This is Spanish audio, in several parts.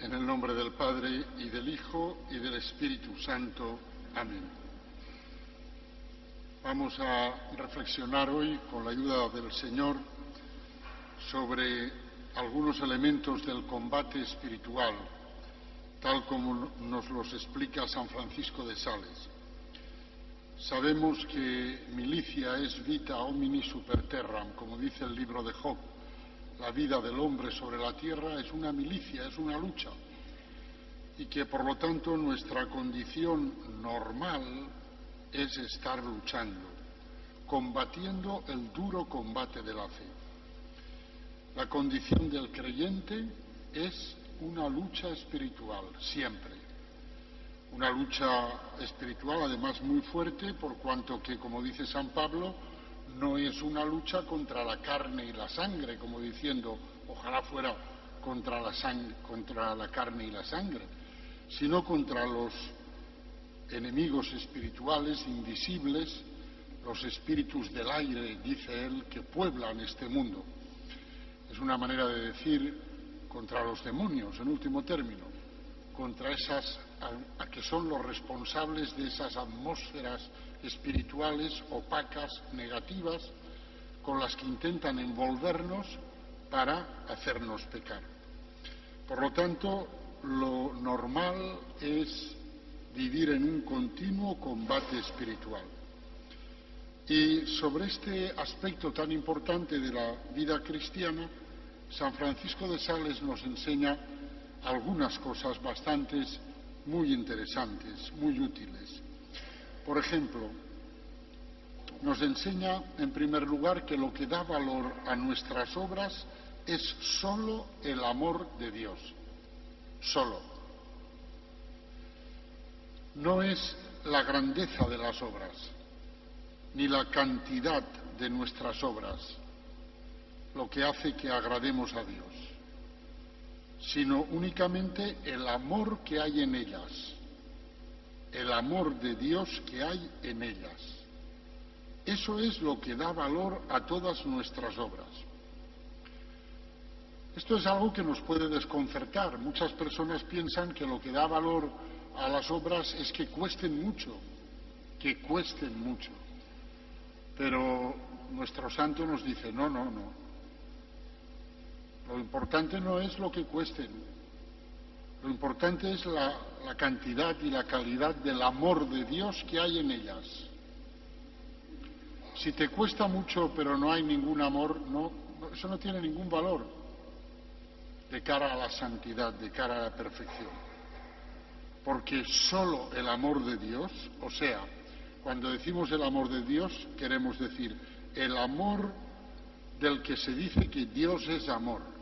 En el nombre del Padre, y del Hijo, y del Espíritu Santo. Amén. Vamos a reflexionar hoy, con la ayuda del Señor, sobre algunos elementos del combate espiritual, tal como nos los explica San Francisco de Sales. Sabemos que milicia es vita homini super terram, como dice el libro de Job. La vida del hombre sobre la tierra es una milicia, es una lucha, y que por lo tanto nuestra condición normal es estar luchando, combatiendo el duro combate de la fe. La condición del creyente es una lucha espiritual, siempre. Una lucha espiritual además muy fuerte, por cuanto que, como dice San Pablo, no es una lucha contra la carne y la sangre, como diciendo, ojalá fuera contra la carne y la sangre, sino contra los enemigos espirituales invisibles, los espíritus del aire, dice él, que pueblan este mundo. Es una manera de decir contra los demonios, en último término, contra esas que son los responsables de esas atmósferas espirituales opacas, negativas, con las que intentan envolvernos para hacernos pecar. Por lo tanto, lo normal es vivir en un continuo combate espiritual. Y sobre este aspecto tan importante de la vida cristiana, San Francisco de Sales nos enseña algunas cosas bastantes muy interesantes, muy útiles. Por ejemplo, nos enseña, en primer lugar, que lo que da valor a nuestras obras es solo el amor de Dios. Solo. No es la grandeza de las obras, ni la cantidad de nuestras obras, lo que hace que agrademos a Dios, sino únicamente el amor que hay en ellas, el amor de Dios que hay en ellas. Eso es lo que da valor a todas nuestras obras. Esto es algo que nos puede desconcertar. Muchas personas piensan que lo que da valor a las obras es que cuesten mucho, Pero nuestro santo nos dice, no. Lo importante no es lo que cuesten, lo importante es la cantidad y la calidad del amor de Dios que hay en ellas. Si te cuesta mucho pero no hay ningún amor, eso no tiene ningún valor de cara a la santidad, de cara a la perfección. Porque solo el amor de Dios, o sea, cuando decimos el amor de Dios, queremos decir el amor del que se dice que Dios es amor.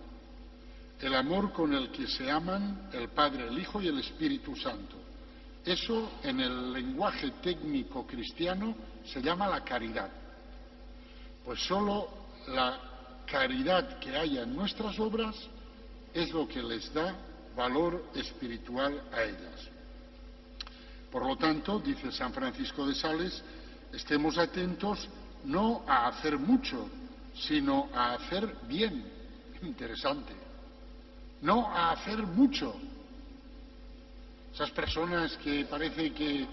El amor con el que se aman el Padre, el Hijo y el Espíritu Santo. Eso, en el lenguaje técnico cristiano, se llama la caridad. Pues solo la caridad que haya en nuestras obras es lo que les da valor espiritual a ellas. Por lo tanto, dice San Francisco de Sales, estemos atentos no a hacer mucho, sino a hacer bien. Interesante. No a hacer mucho. Esas personas que parece que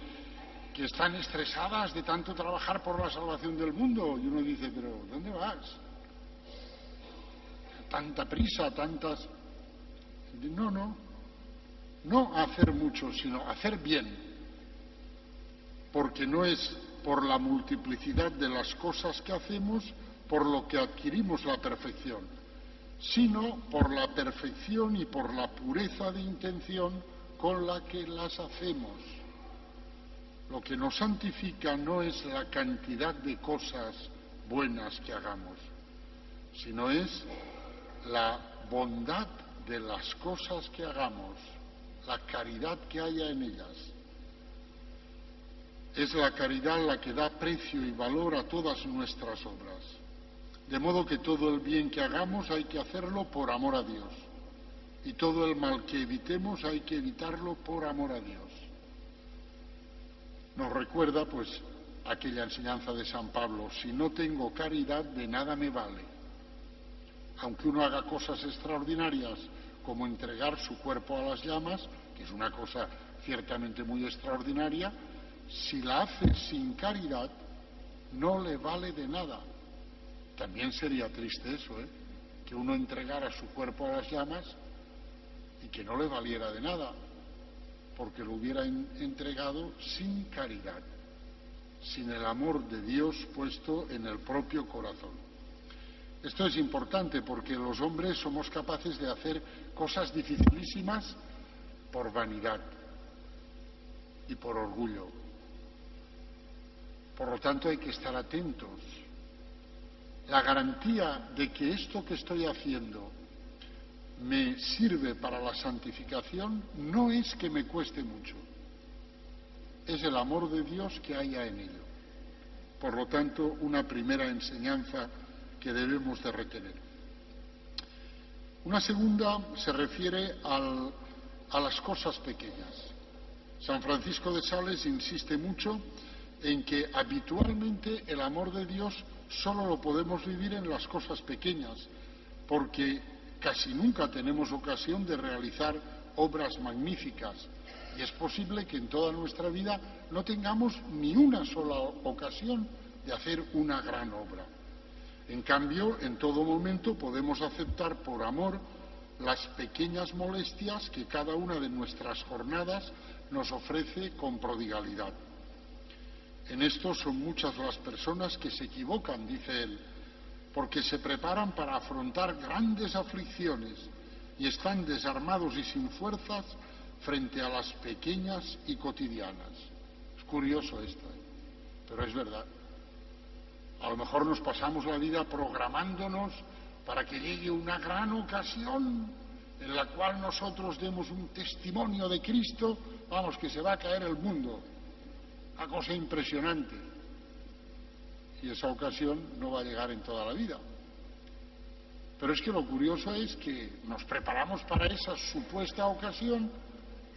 están estresadas de tanto trabajar por la salvación del mundo, y uno dice, pero ¿dónde vas? Tanta prisa, tantas... No a hacer mucho, sino a hacer bien, porque no es por la multiplicidad de las cosas que hacemos por lo que adquirimos la perfección, sino por la perfección y por la pureza de intención con la que las hacemos. Lo que nos santifica no es la cantidad de cosas buenas que hagamos, sino es la bondad de las cosas que hagamos, la caridad que haya en ellas. Es la caridad la que da precio y valor a todas nuestras obras. De modo que todo el bien que hagamos hay que hacerlo por amor a Dios. Y todo el mal que evitemos hay que evitarlo por amor a Dios. Nos recuerda, pues, aquella enseñanza de San Pablo, si no tengo caridad, de nada me vale. Aunque uno haga cosas extraordinarias, como entregar su cuerpo a las llamas, que es una cosa ciertamente muy extraordinaria, si la hace sin caridad, no le vale de nada. También sería triste eso, que uno entregara su cuerpo a las llamas y que no le valiera de nada, porque lo hubiera entregado sin caridad, sin el amor de Dios puesto en el propio corazón. Esto es importante porque los hombres somos capaces de hacer cosas dificilísimas por vanidad y por orgullo. Por lo tanto, hay que estar atentos. La garantía de que esto que estoy haciendo me sirve para la santificación no es que me cueste mucho, es el amor de Dios que haya en ello. Por lo tanto, una primera enseñanza que debemos de retener. Una segunda se refiere a las cosas pequeñas. San Francisco de Sales insiste mucho en que habitualmente el amor de Dios solo lo podemos vivir en las cosas pequeñas, porque casi nunca tenemos ocasión de realizar obras magníficas, y es posible que en toda nuestra vida no tengamos ni una sola ocasión de hacer una gran obra. En cambio, en todo momento podemos aceptar por amor las pequeñas molestias que cada una de nuestras jornadas nos ofrece con prodigalidad. En esto son muchas las personas que se equivocan, dice él, porque se preparan para afrontar grandes aflicciones y están desarmados y sin fuerzas frente a las pequeñas y cotidianas. Es curioso esto, pero es verdad. A lo mejor nos pasamos la vida programándonos para que llegue una gran ocasión en la cual nosotros demos un testimonio de Cristo, vamos, que se va a caer el mundo. Una cosa impresionante. Y esa ocasión no va a llegar en toda la vida. Pero es que lo curioso es que nos preparamos para esa supuesta ocasión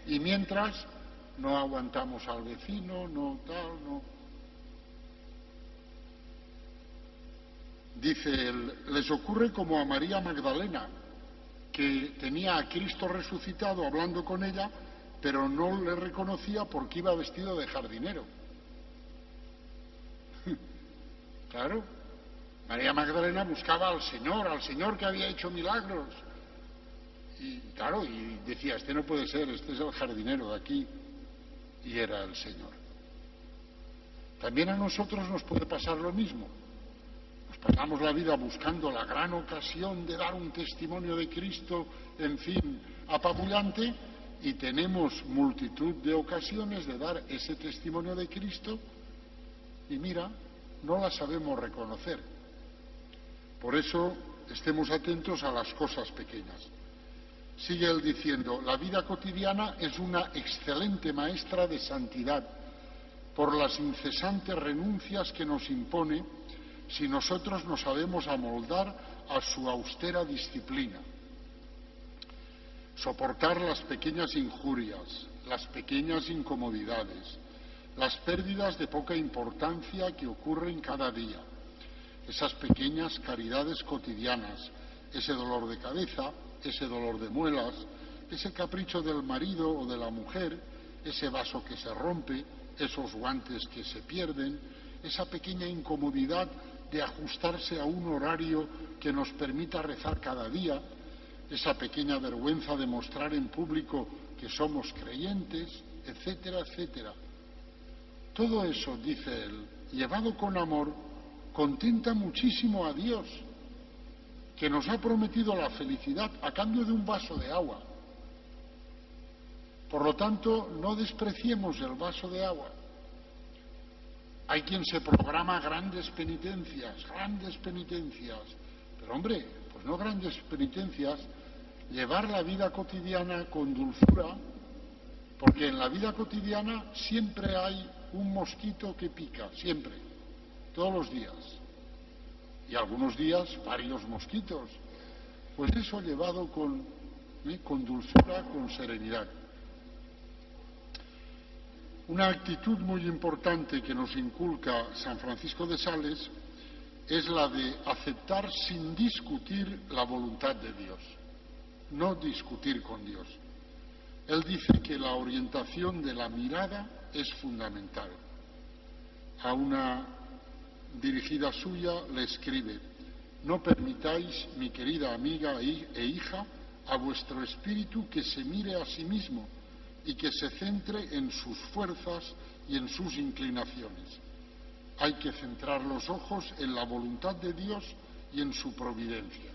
y mientras no aguantamos al vecino, no tal, no. Dice él, les ocurre como a María Magdalena, que tenía a Cristo resucitado hablando con ella, pero no le reconocía porque iba vestido de jardinero. Claro, María Magdalena buscaba al Señor que había hecho milagros. Y claro, y decía, este no puede ser, este es el jardinero de aquí. Y era el Señor. También a nosotros nos puede pasar lo mismo. Nos pasamos la vida buscando la gran ocasión de dar un testimonio de Cristo, en fin, apabullante, y tenemos multitud de ocasiones de dar ese testimonio de Cristo y mira, no la sabemos reconocer. Por eso estemos atentos a las cosas pequeñas. Sigue él diciendo, la vida cotidiana es una excelente maestra de santidad por las incesantes renuncias que nos impone si nosotros nos sabemos amoldar a su austera disciplina. Soportar las pequeñas injurias, las pequeñas incomodidades, las pérdidas de poca importancia que ocurren cada día, esas pequeñas caridades cotidianas, ese dolor de cabeza, ese dolor de muelas, ese capricho del marido o de la mujer, ese vaso que se rompe, esos guantes que se pierden, esa pequeña incomodidad de ajustarse a un horario que nos permita rezar cada día, esa pequeña vergüenza de mostrar en público que somos creyentes, etcétera, etcétera. Todo eso, dice él, llevado con amor, contenta muchísimo a Dios, que nos ha prometido la felicidad a cambio de un vaso de agua. Por lo tanto, no despreciemos el vaso de agua. Hay quien se programa grandes penitencias, pero hombre, pues no grandes penitencias, llevar la vida cotidiana con dulzura, porque en la vida cotidiana siempre hay un mosquito que pica, siempre, todos los días, y algunos días varios mosquitos. Pues eso llevado con dulzura, con serenidad. Una actitud muy importante que nos inculca San Francisco de Sales es la de aceptar sin discutir la voluntad de Dios. no discutir con Dios. Él dice que la orientación de la mirada es fundamental. A una dirigida suya le escribe: no permitáis, mi querida amiga e hija, a vuestro espíritu que se mire a sí mismo y que se centre en sus fuerzas y en sus inclinaciones. Hay que centrar los ojos en la voluntad de Dios y en su providencia.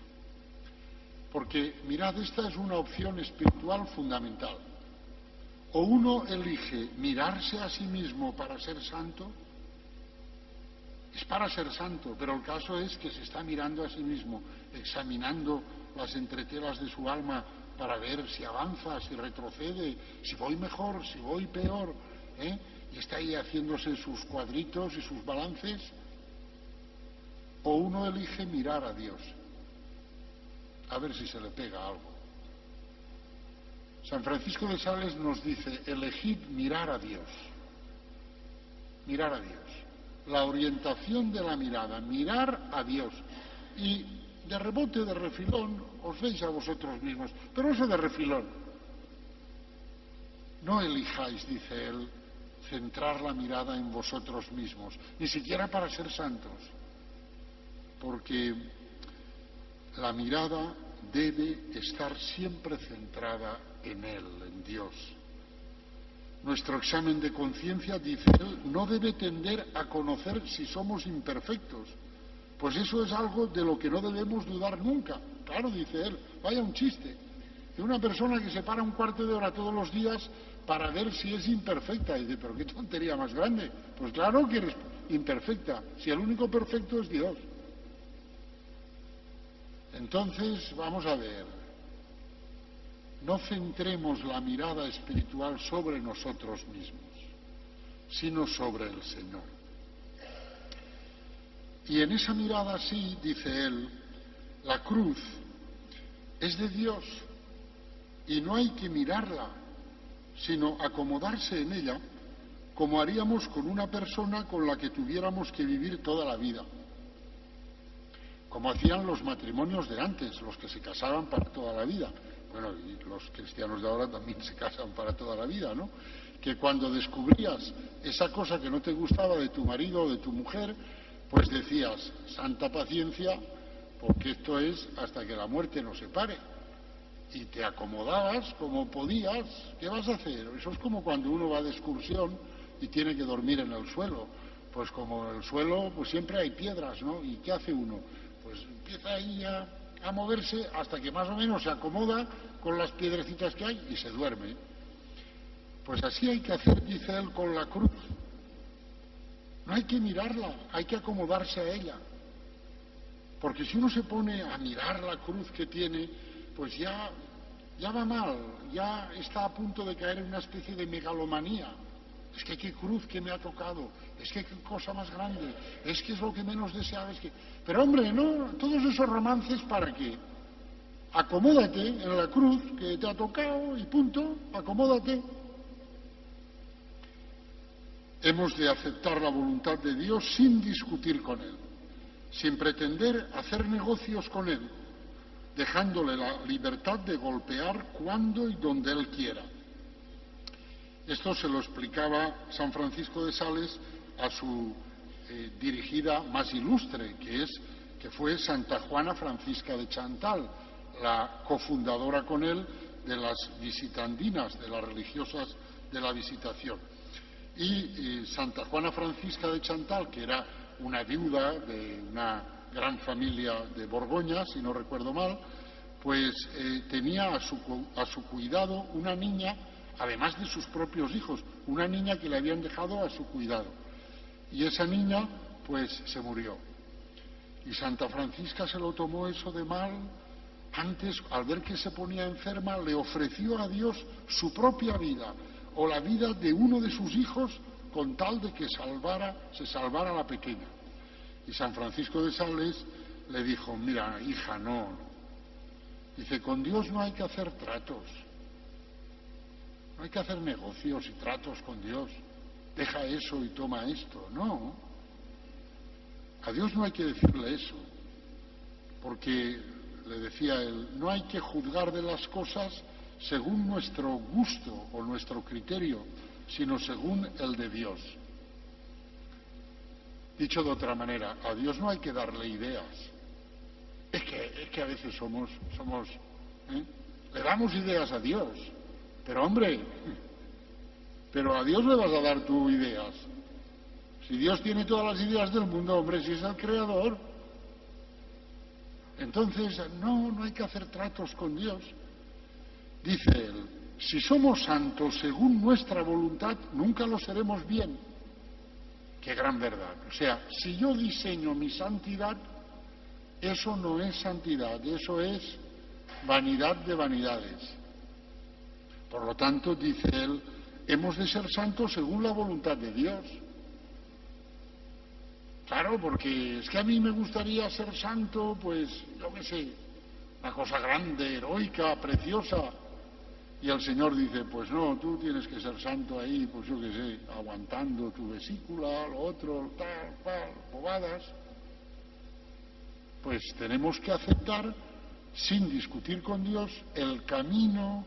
Porque, mirad, esta es una opción espiritual fundamental. O uno elige mirarse a sí mismo para ser santo, es para ser santo, pero el caso es que se está mirando a sí mismo, examinando las entretelas de su alma para ver si avanza, si retrocede, si voy mejor, si voy peor, y está ahí haciéndose sus cuadritos y sus balances. O uno elige mirar a Dios, a ver si se le pega algo. San Francisco de Sales nos dice: elegid mirar a Dios. Mirar a Dios. La orientación de la mirada, mirar a Dios. Y de rebote, de refilón, os veis a vosotros mismos, pero eso de refilón. No elijáis, dice él, centrar la mirada en vosotros mismos, ni siquiera para ser santos, porque la mirada debe estar siempre centrada en Él, en Dios. Nuestro examen de conciencia, dice él, no debe tender a conocer si somos imperfectos, pues eso es algo de lo que no debemos dudar nunca. Claro, dice él, vaya un chiste, de una persona que se para un cuarto de hora todos los días para ver si es imperfecta. Y dice, pero qué tontería más grande. Pues claro que eres imperfecta, si el único perfecto es Dios. Entonces, vamos a ver, no centremos la mirada espiritual sobre nosotros mismos, sino sobre el Señor. Y en esa mirada, sí, dice él, la cruz es de Dios y no hay que mirarla, sino acomodarse en ella, como haríamos con una persona con la que tuviéramos que vivir toda la vida. Como hacían los matrimonios de antes, los que se casaban para toda la vida. Bueno, y los cristianos de ahora también se casan para toda la vida, ¿no? Que cuando descubrías esa cosa que no te gustaba de tu marido o de tu mujer, pues decías, santa paciencia, porque esto es hasta que la muerte nos separe. Y te acomodabas como podías. ¿Qué vas a hacer? Eso es como cuando uno va de excursión y tiene que dormir en el suelo. Pues como en el suelo, pues siempre hay piedras, ¿no? ¿Y qué hace uno? Pues empieza ahí a moverse hasta que más o menos se acomoda con las piedrecitas que hay y se duerme. Pues así hay que hacer, dice él, con la cruz. No hay que mirarla, hay que acomodarse a ella. Porque si uno se pone a mirar la cruz que tiene, pues ya va mal, ya está a punto de caer en una especie de megalomanía. Es que qué cruz que me ha tocado, es que qué cosa más grande, es que es lo que menos deseaba, es que... Pero hombre, no, todos esos romances, ¿para qué? Acomódate en la cruz que te ha tocado y punto, acomódate. Hemos de aceptar la voluntad de Dios sin discutir con Él, sin pretender hacer negocios con Él, dejándole la libertad de golpear cuando y donde Él quiera. Esto se lo explicaba San Francisco de Sales a su dirigida más ilustre, que fue Santa Juana Francisca de Chantal, la cofundadora con él de las visitandinas, de las religiosas de la Visitación. Y Santa Juana Francisca de Chantal, que era una viuda de una gran familia de Borgoña, si no recuerdo mal, pues tenía a su cuidado una niña, además de sus propios hijos, una niña que le habían dejado a su cuidado. Y esa niña, pues, se murió. Y Santa Francisca se lo tomó eso de mal. Antes, al ver que se ponía enferma, le ofreció a Dios su propia vida, o la vida de uno de sus hijos, con tal de que se salvara la pequeña. Y San Francisco de Sales le dijo, mira, hija, no. Dice, con Dios no hay que hacer tratos. No hay que hacer negocios y tratos con Dios. Deja eso y toma esto. No. A Dios no hay que decirle eso. Porque le decía él, no hay que juzgar de las cosas según nuestro gusto o nuestro criterio, sino según el de Dios. Dicho de otra manera, a Dios no hay que darle ideas. Es que a veces somos le damos ideas a Dios, pero hombre, pero a Dios le vas a dar tú ideas. Si Dios tiene todas las ideas del mundo, hombre, si es el creador. Entonces, no hay que hacer tratos con Dios. Dice él, si somos santos según nuestra voluntad, nunca lo seremos bien. Qué gran verdad. O sea, si yo diseño mi santidad, eso no es santidad, eso es vanidad de vanidades. Por lo tanto, dice él, hemos de ser santos según la voluntad de Dios. Claro, porque es que a mí me gustaría ser santo, pues, yo qué sé, una cosa grande, heroica, preciosa. Y el Señor dice, pues no, tú tienes que ser santo ahí, pues yo qué sé, aguantando tu vesícula, lo otro, tal, bobadas. Pues tenemos que aceptar, sin discutir con Dios, el camino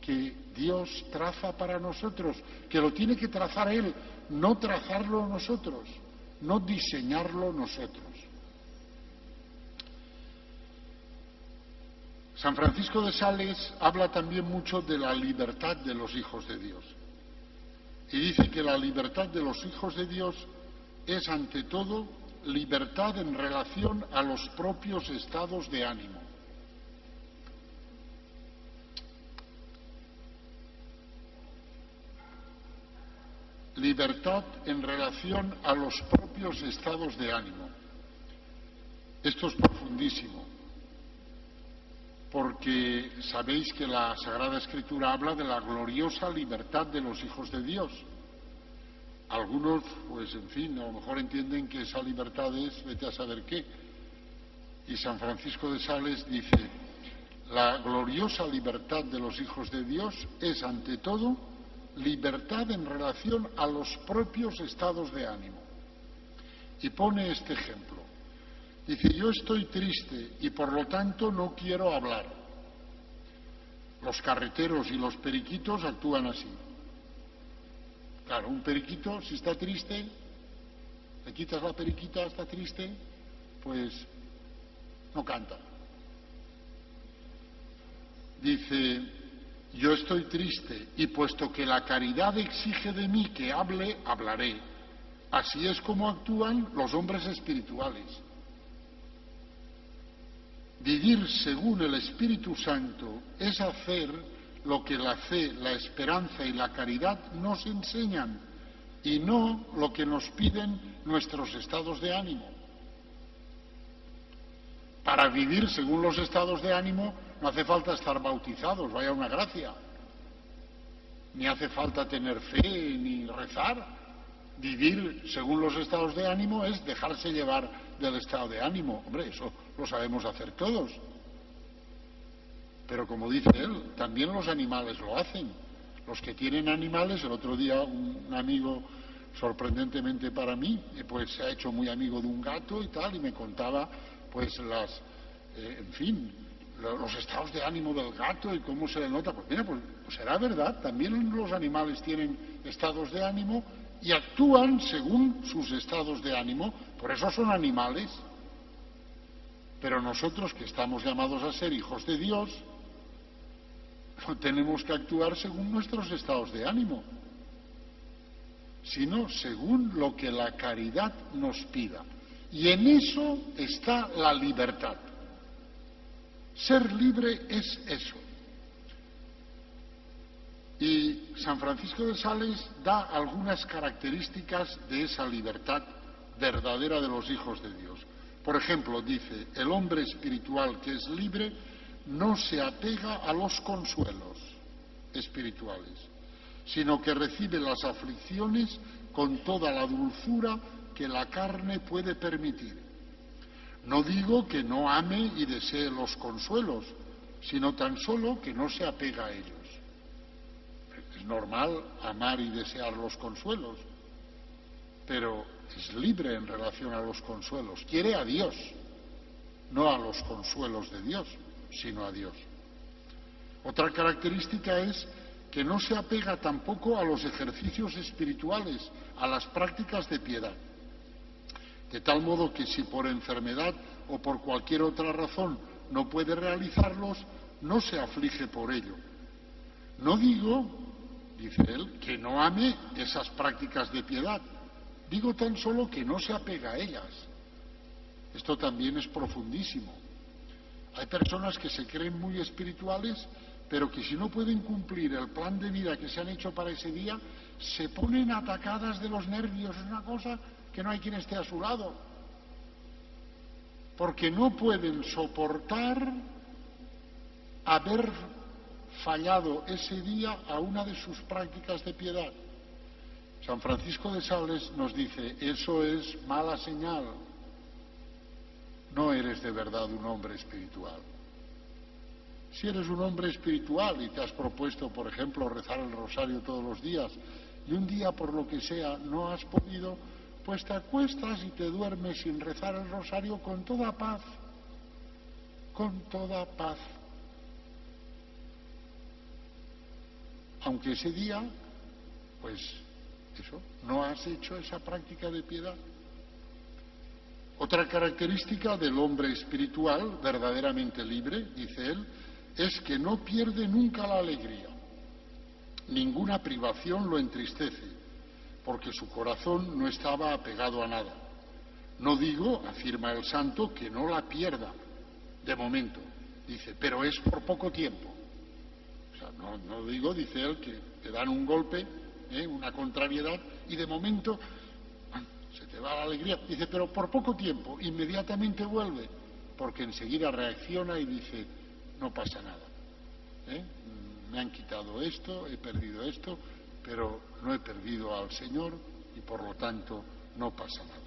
que Dios traza para nosotros, que lo tiene que trazar Él, no trazarlo nosotros, no diseñarlo nosotros. San Francisco de Sales habla también mucho de la libertad de los hijos de Dios. Y dice que la libertad de los hijos de Dios es, ante todo, libertad en relación a los propios estados de ánimo. Libertad en relación a los propios estados de ánimo. Esto es profundísimo, porque sabéis que la Sagrada Escritura habla de la gloriosa libertad de los hijos de Dios. Algunos, pues en fin, a lo mejor entienden que esa libertad es, vete a saber qué. Y San Francisco de Sales dice, la gloriosa libertad de los hijos de Dios es, ante todo, libertad en relación a los propios estados de ánimo. Y pone este ejemplo. Dice, yo estoy triste y por lo tanto no quiero hablar. Los carreteros y los periquitos actúan así. Claro, un periquito, si está triste, le quitas la periquita, está triste, pues no canta. Dice, yo estoy triste y puesto que la caridad exige de mí que hable, hablaré. Así es como actúan los hombres espirituales. Vivir según el Espíritu Santo es hacer lo que la fe, la esperanza y la caridad nos enseñan y no lo que nos piden nuestros estados de ánimo. Para vivir según los estados de ánimo no hace falta estar bautizados, vaya una gracia. Ni hace falta tener fe ni rezar. Vivir según los estados de ánimo es dejarse llevar del estado de ánimo. Hombre, eso lo sabemos hacer todos. Pero como dice él, también los animales lo hacen. Los que tienen animales, el otro día un amigo, sorprendentemente para mí, pues se ha hecho muy amigo de un gato y tal, y me contaba pues en fin, los estados de ánimo del gato y cómo se le nota. Pues mira, pues será verdad, también los animales tienen estados de ánimo y actúan según sus estados de ánimo, por eso son animales. Pero nosotros, que estamos llamados a ser hijos de Dios, no tenemos que actuar según nuestros estados de ánimo, sino según lo que la caridad nos pida. Y en eso está la libertad. Ser libre es eso. Y San Francisco de Sales da algunas características de esa libertad verdadera de los hijos de Dios. Por ejemplo, dice, el hombre espiritual que es libre no se apega a los consuelos espirituales, sino que recibe las aflicciones con toda la dulzura que la carne puede permitir. No digo que no ame y desee los consuelos, sino tan solo que no se apega a ellos. Es normal amar y desear los consuelos, pero es libre en relación a los consuelos. Quiere a Dios, no a los consuelos de Dios, sino a Dios. Otra característica es que no se apega tampoco a los ejercicios espirituales, a las prácticas de piedad. De tal modo que si por enfermedad o por cualquier otra razón no puede realizarlos, no se aflige por ello. No digo, dice él, que no ame esas prácticas de piedad. Digo tan solo que no se apega a ellas. Esto también es profundísimo. Hay personas que se creen muy espirituales, pero que si no pueden cumplir el plan de vida que se han hecho para ese día, se ponen atacadas de los nervios. Es una cosa que no hay quien esté a su lado. Porque no pueden soportar haber fallado ese día a una de sus prácticas de piedad. San Francisco de Sales nos dice, eso es mala señal. No eres de verdad un hombre espiritual. Si eres un hombre espiritual y te has propuesto, por ejemplo, rezar el rosario todos los días, y un día, por lo que sea, no has podido, pues te acuestas y te duermes sin rezar el rosario con toda paz. Con toda paz. Aunque ese día, pues eso, no has hecho esa práctica de piedad. Otra característica del hombre espiritual, verdaderamente libre, dice él, es que no pierde nunca la alegría. Ninguna privación lo entristece, porque su corazón no estaba apegado a nada. No digo, afirma el santo, que no la pierda, de momento, dice, pero es por poco tiempo. O sea, no digo, dice él, que te dan un golpe, una contrariedad, y de momento se te va la alegría. Dice, pero por poco tiempo, inmediatamente vuelve, porque enseguida reacciona y dice, no pasa nada. Me han quitado esto, he perdido esto, pero no he perdido al Señor y por lo tanto no pasa nada.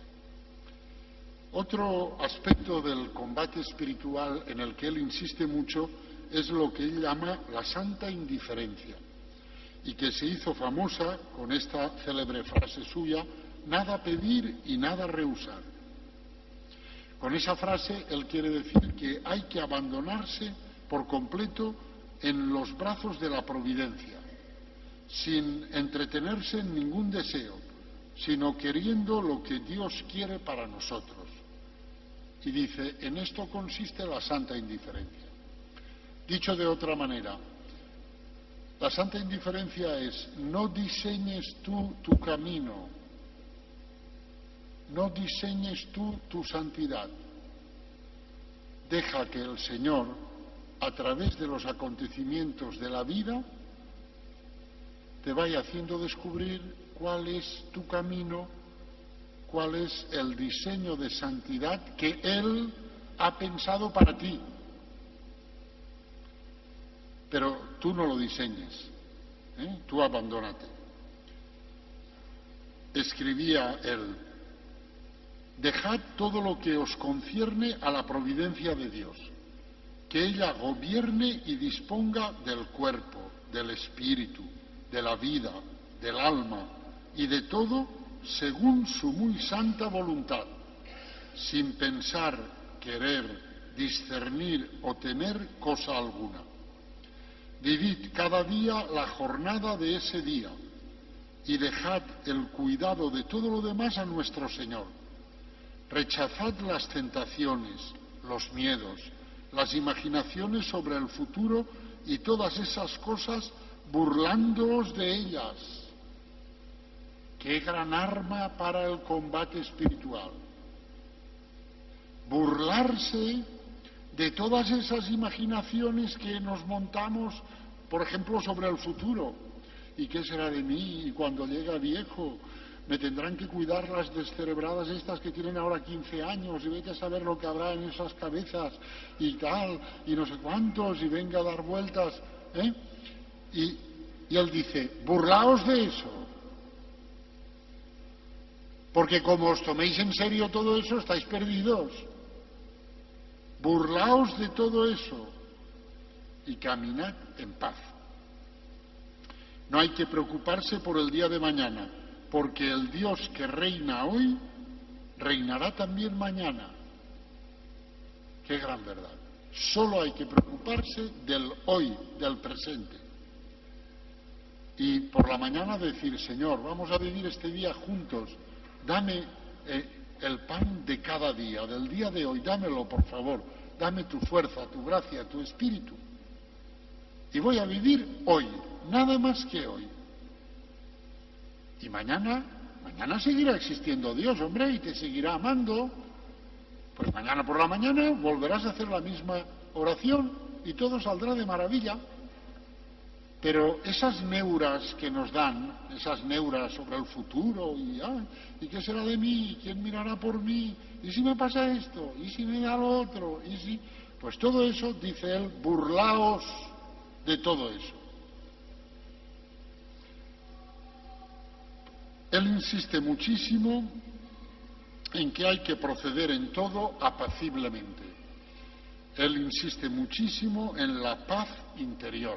Otro aspecto del combate espiritual en el que él insiste mucho es lo que él llama la santa indiferencia, y que se hizo famosa con esta célebre frase suya, nada pedir y nada rehusar. Con esa frase él quiere decir que hay que abandonarse por completo en los brazos de la providencia, sin entretenerse en ningún deseo, sino queriendo lo que Dios quiere para nosotros. Y dice, en esto consiste la santa indiferencia. Dicho de otra manera, la santa indiferencia es, no diseñes tú tu camino, no diseñes tú tu santidad. Deja que el Señor, a través de los acontecimientos de la vida, te vaya haciendo descubrir cuál es tu camino, cuál es el diseño de santidad que Él ha pensado para ti. Pero tú no lo diseñes, tú abandónate. Escribía él, dejad todo lo que os concierne a la providencia de Dios, que ella gobierne y disponga del cuerpo, del espíritu, de la vida, del alma y de todo según su muy santa voluntad, sin pensar, querer, discernir o temer cosa alguna. Vivid cada día la jornada de ese día y dejad el cuidado de todo lo demás a nuestro Señor. Rechazad las tentaciones, los miedos, las imaginaciones sobre el futuro y todas esas cosas, burlándoos de ellas. ¡Qué gran arma para el combate espiritual! Burlarse de todas esas imaginaciones que nos montamos, por ejemplo, sobre el futuro. ¿Y qué será de mí? Y cuando llegue viejo, me tendrán que cuidar las descerebradas estas que tienen ahora 15 años, y vete a saber lo que habrá en esas cabezas, y tal, y no sé cuántos, y venga a dar vueltas, Y él dice, burlaos de eso. Porque como os toméis en serio todo eso, estáis perdidos. Burlaos de todo eso y caminad en paz. No hay que preocuparse por el día de mañana, porque el Dios que reina hoy, reinará también mañana. Qué gran verdad. Solo hay que preocuparse del hoy, del presente. Y por la mañana decir, Señor, vamos a vivir este día juntos. Dame el pan de cada día, del día de hoy, dámelo, por favor. Dame tu fuerza, tu gracia, tu espíritu. Y voy a vivir hoy, nada más que hoy. Y mañana seguirá existiendo Dios, hombre, y te seguirá amando. Pues mañana por la mañana volverás a hacer la misma oración y todo saldrá de maravilla. Pero esas neuras que nos dan, esas neuras sobre el futuro, ¿y qué será de mí? ¿Quién mirará por mí? ¿Y si me pasa esto? ¿Y si me da lo otro? ¿Y si...? Pues todo eso, dice él, burlaos de todo eso. Él insiste muchísimo en que hay que proceder en todo apaciblemente. Él insiste muchísimo en la paz interior,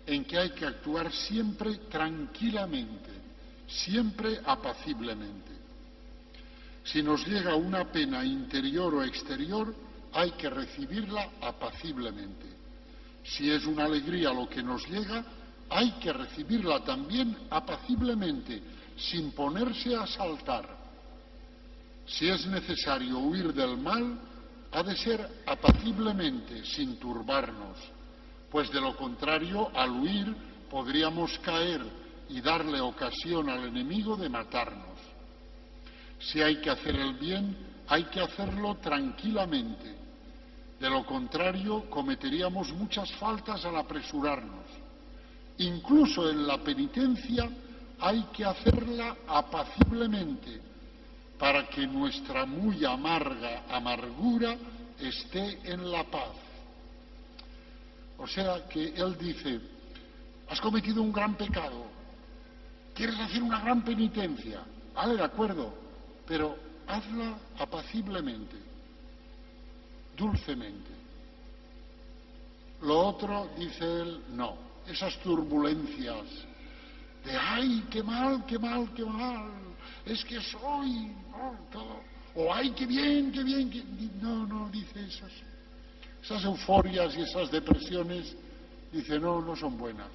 en que hay que actuar siempre tranquilamente, siempre apaciblemente. Si nos llega una pena interior o exterior, hay que recibirla apaciblemente. Si es una alegría lo que nos llega, hay que recibirla también apaciblemente, sin ponerse a saltar. Si es necesario huir del mal, ha de ser apaciblemente, sin turbarnos, pues de lo contrario, al huir, podríamos caer y darle ocasión al enemigo de matarnos. Si hay que hacer el bien, hay que hacerlo tranquilamente. De lo contrario, cometeríamos muchas faltas al apresurarnos. Incluso en la penitencia hay que hacerla apaciblemente, para que nuestra muy amarga amargura esté en la paz. O sea que él dice, has cometido un gran pecado, quieres hacer una gran penitencia, vale, de acuerdo, pero hazla apaciblemente, dulcemente. Lo otro, dice él, no, esas turbulencias de ¡ay, qué mal, qué mal, qué mal! Es que soy, ¿no? Todo. O ¡ay, qué bien, qué bien! No, dice esas euforias y esas depresiones, dice, no son buenas.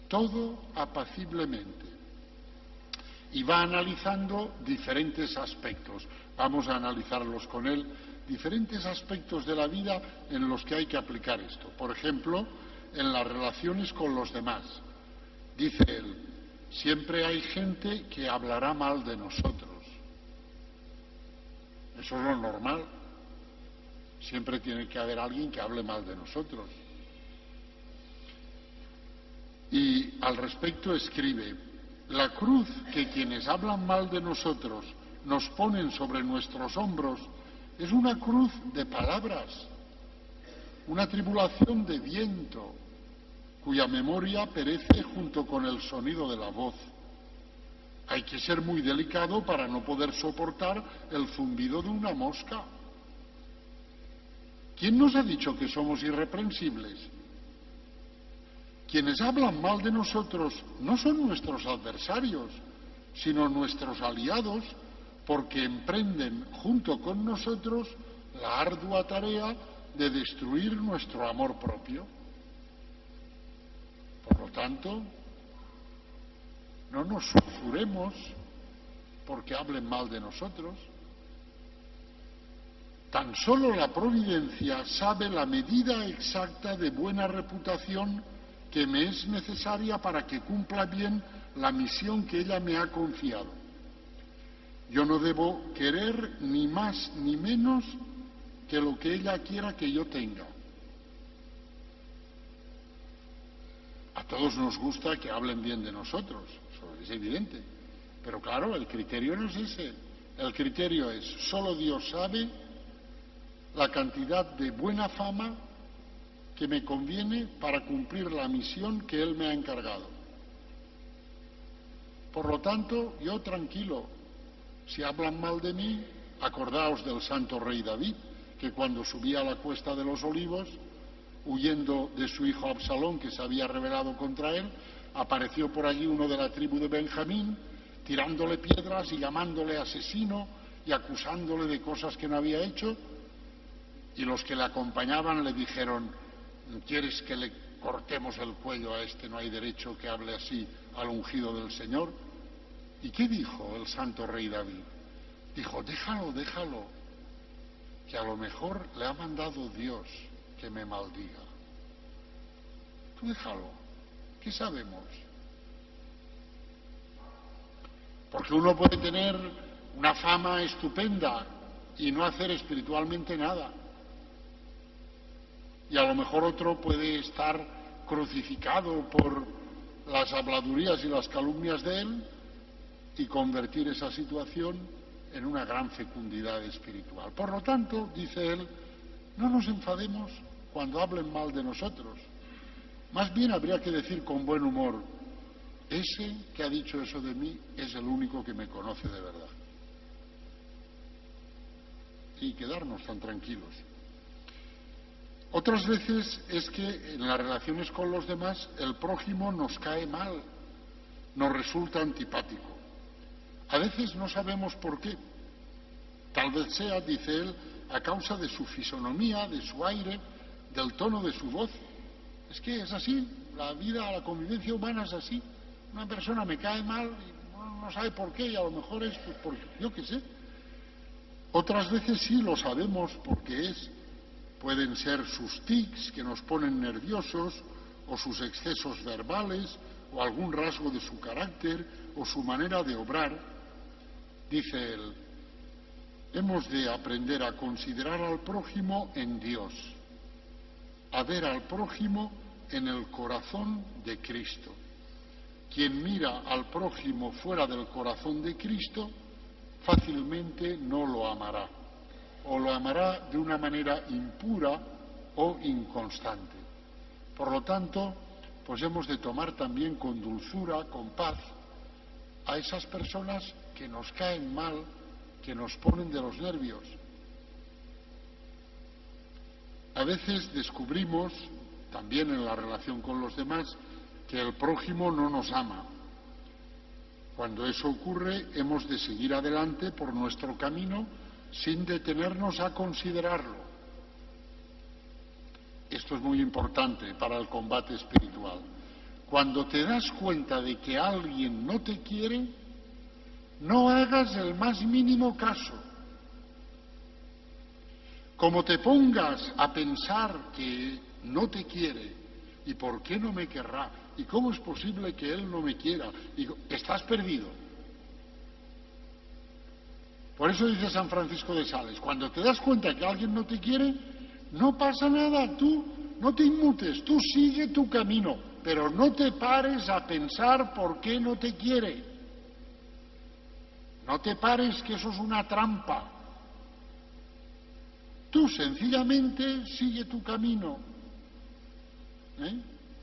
Todo apaciblemente. Y va analizando diferentes aspectos. Vamos a analizarlos con él, diferentes aspectos de la vida en los que hay que aplicar esto. Por ejemplo, en las relaciones con los demás. Dice él, siempre hay gente que hablará mal de nosotros. Eso es lo normal. Siempre tiene que haber alguien que hable mal de nosotros. Y al respecto escribe, la cruz que quienes hablan mal de nosotros nos ponen sobre nuestros hombros es una cruz de palabras, una tribulación de viento, cuya memoria perece junto con el sonido de la voz. Hay que ser muy delicado para no poder soportar el zumbido de una mosca. ¿Quién nos ha dicho que somos irreprensibles? Quienes hablan mal de nosotros no son nuestros adversarios, sino nuestros aliados, porque emprenden junto con nosotros la ardua tarea de destruir nuestro amor propio. Por lo tanto, no nos sulfuremos porque hablen mal de nosotros. Tan solo la providencia sabe la medida exacta de buena reputación que me es necesaria para que cumpla bien la misión que ella me ha confiado. Yo no debo querer ni más ni menos que lo que ella quiera que yo tenga. A todos nos gusta que hablen bien de nosotros, eso es evidente. Pero claro, el criterio no es ese. El criterio es, solo Dios sabe la cantidad de buena fama que me conviene para cumplir la misión que Él me ha encargado. Por lo tanto, yo tranquilo. Si hablan mal de mí, acordaos del santo rey David, que cuando subía a la cuesta de los Olivos, huyendo de su hijo Absalón, que se había rebelado contra él, apareció por allí uno de la tribu de Benjamín, tirándole piedras y llamándole asesino y acusándole de cosas que no había hecho. y los que le acompañaban le dijeron: ¿quieres que le cortemos el cuello a este? No hay derecho que hable así al ungido del Señor. ¿Y qué dijo el santo rey David? Dijo: déjalo, déjalo, que a lo mejor le ha mandado Dios que me maldiga. Tú déjalo, ¿qué sabemos? Porque uno puede tener una fama estupenda y no hacer espiritualmente nada. Y a lo mejor otro puede estar crucificado por las habladurías y las calumnias de él y convertir esa situación en una gran fecundidad espiritual. Por lo tanto, dice él, no nos enfademos cuando hablen mal de nosotros. Más bien habría que decir con buen humor: ese que ha dicho eso de mí es el único que me conoce de verdad. Y quedarnos tan tranquilos. Otras veces es que en las relaciones con los demás el prójimo nos cae mal, nos resulta antipático. A veces no sabemos por qué. Tal vez sea, dice él, a causa de su fisonomía, de su aire, del tono de su voz. Es que es así, la vida, la convivencia humana es así. Una persona me cae mal y no sabe por qué, y a lo mejor es pues, por yo qué sé. Otras veces sí lo sabemos porque pueden ser sus tics que nos ponen nerviosos, o sus excesos verbales, o algún rasgo de su carácter, o su manera de obrar. Dice él: hemos de aprender a considerar al prójimo en Dios, a ver al prójimo en el corazón de Cristo. Quien mira al prójimo fuera del corazón de Cristo fácilmente no lo amará, o lo amará de una manera impura o inconstante. Por lo tanto, pues hemos de tomar también con dulzura, con paz, a esas personas que nos caen mal, que nos ponen de los nervios. A veces descubrimos, también en la relación con los demás, que el prójimo no nos ama. Cuando eso ocurre, hemos de seguir adelante por nuestro camino sin detenernos a considerarlo. Esto es muy importante para el combate espiritual. Cuando te das cuenta de que alguien no te quiere, no hagas el más mínimo caso. Como te pongas a pensar que no te quiere, ¿y por qué no me querrá? ¿Y cómo es posible que él no me quiera? Estás perdido. Por eso dice San Francisco de Sales: cuando te das cuenta que alguien no te quiere, no pasa nada, tú no te inmutes, tú sigue tu camino, pero no te pares a pensar por qué no te quiere. No te pares, que eso es una trampa. Tú sencillamente sigue tu camino,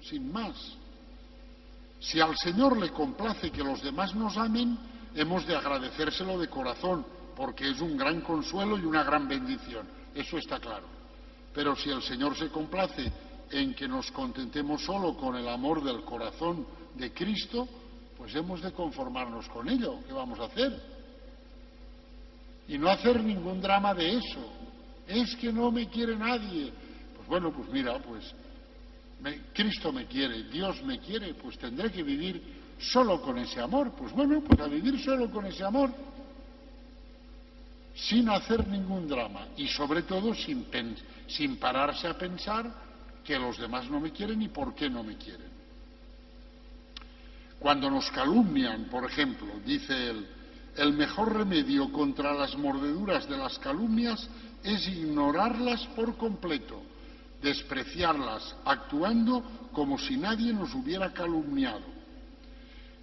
sin más. Si al Señor le complace que los demás nos amen, hemos de agradecérselo de corazón, porque es un gran consuelo y una gran bendición. Eso está claro. Pero si el Señor se complace en que nos contentemos solo con el amor del corazón de Cristo, pues hemos de conformarnos con ello. ¿Qué vamos a hacer? Y no hacer ningún drama de eso. Es que no me quiere nadie. Pues bueno, pues mira, pues Cristo me quiere, Dios me quiere, pues tendré que vivir solo con ese amor. Pues bueno, pues a vivir solo con ese amor, sin hacer ningún drama y sobre todo sin pararse a pensar que los demás no me quieren y por qué no me quieren. Cuando nos calumnian, por ejemplo, dice él, el mejor remedio contra las mordeduras de las calumnias es ignorarlas por completo, despreciarlas, actuando como si nadie nos hubiera calumniado.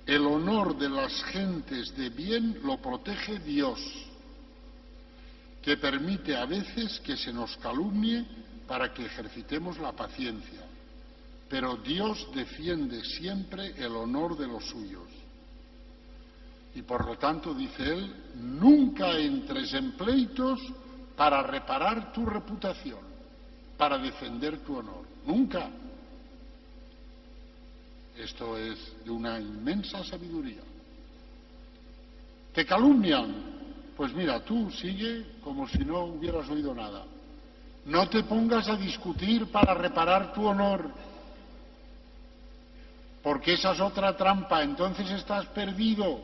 El honor de las gentes de bien lo protege Dios, que permite a veces que se nos calumnie para que ejercitemos la paciencia. Pero Dios defiende siempre el honor de los suyos. Y por lo tanto, dice él, nunca entres en pleitos para reparar tu reputación, para defender tu honor. Nunca. Esto es de una inmensa sabiduría. ¿Te calumnian? Pues mira, tú sigue como si no hubieras oído nada. No te pongas a discutir para reparar tu honor, porque esa es otra trampa, entonces estás perdido.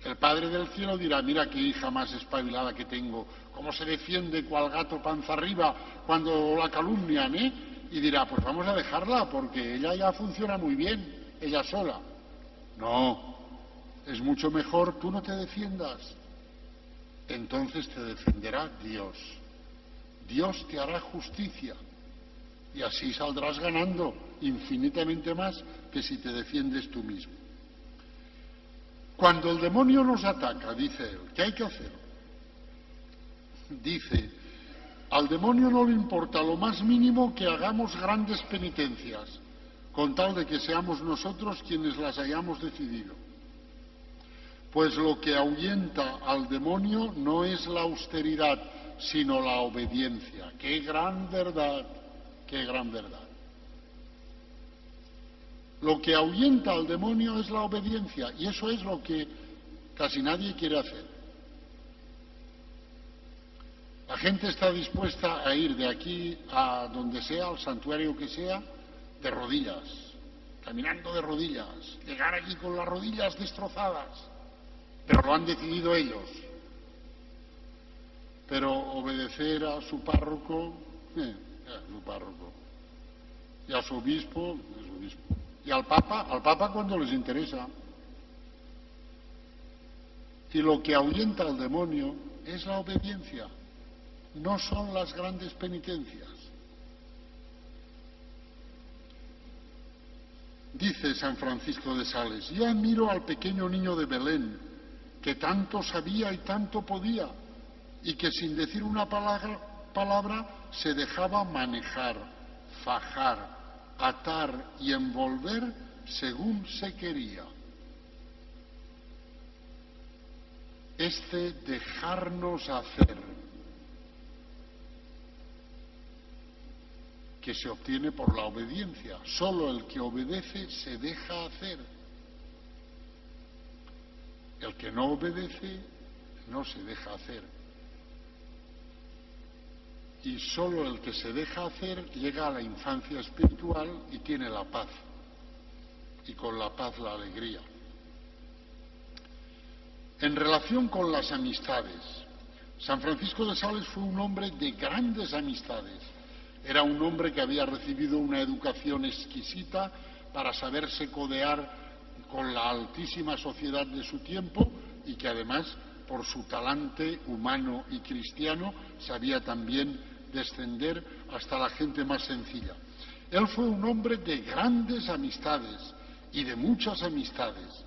El Padre del Cielo dirá, mira qué hija más espabilada que tengo, cómo se defiende cual gato panza arriba cuando la calumnian, ¿eh? Y dirá, pues vamos a dejarla, porque ella ya funciona muy bien, ella sola. No, es mucho mejor tú no te defiendas. Entonces te defenderá Dios. Dios te hará justicia. Y así saldrás ganando infinitamente más que si te defiendes tú mismo. Cuando el demonio nos ataca, dice él, ¿qué hay que hacer? Dice, al demonio no le importa lo más mínimo que hagamos grandes penitencias, con tal de que seamos nosotros quienes las hayamos decidido. Pues lo que ahuyenta al demonio no es la austeridad, sino la obediencia. ¡Qué gran verdad! ¡Qué gran verdad! Lo que ahuyenta al demonio es la obediencia, y eso es lo que casi nadie quiere hacer. La gente está dispuesta a ir de aquí a donde sea, al santuario que sea, de rodillas, caminando de rodillas, llegar aquí con las rodillas destrozadas, pero lo han decidido ellos. Pero obedecer a su párroco, su párroco, y a su obispo, y al Papa cuando les interesa. Y lo que ahuyenta al demonio es la obediencia, no son las grandes penitencias. Dice San Francisco de Sales, yo admiro al pequeño niño de Belén, que tanto sabía y tanto podía, y que sin decir una palabra se dejaba manejar, fajar, atar y envolver según se quería. Este dejarnos hacer, que se obtiene por la obediencia. Solo el que obedece se deja hacer. El que no obedece no se deja hacer. Y solo el que se deja hacer llega a la infancia espiritual y tiene la paz. Y con la paz la alegría. En relación con las amistades, San Francisco de Sales fue un hombre de grandes amistades. Era un hombre que había recibido una educación exquisita para saberse codear con la altísima sociedad de su tiempo y que además, por su talante humano y cristiano, sabía también descender hasta la gente más sencilla. Él fue un hombre de grandes amistades y de muchas amistades,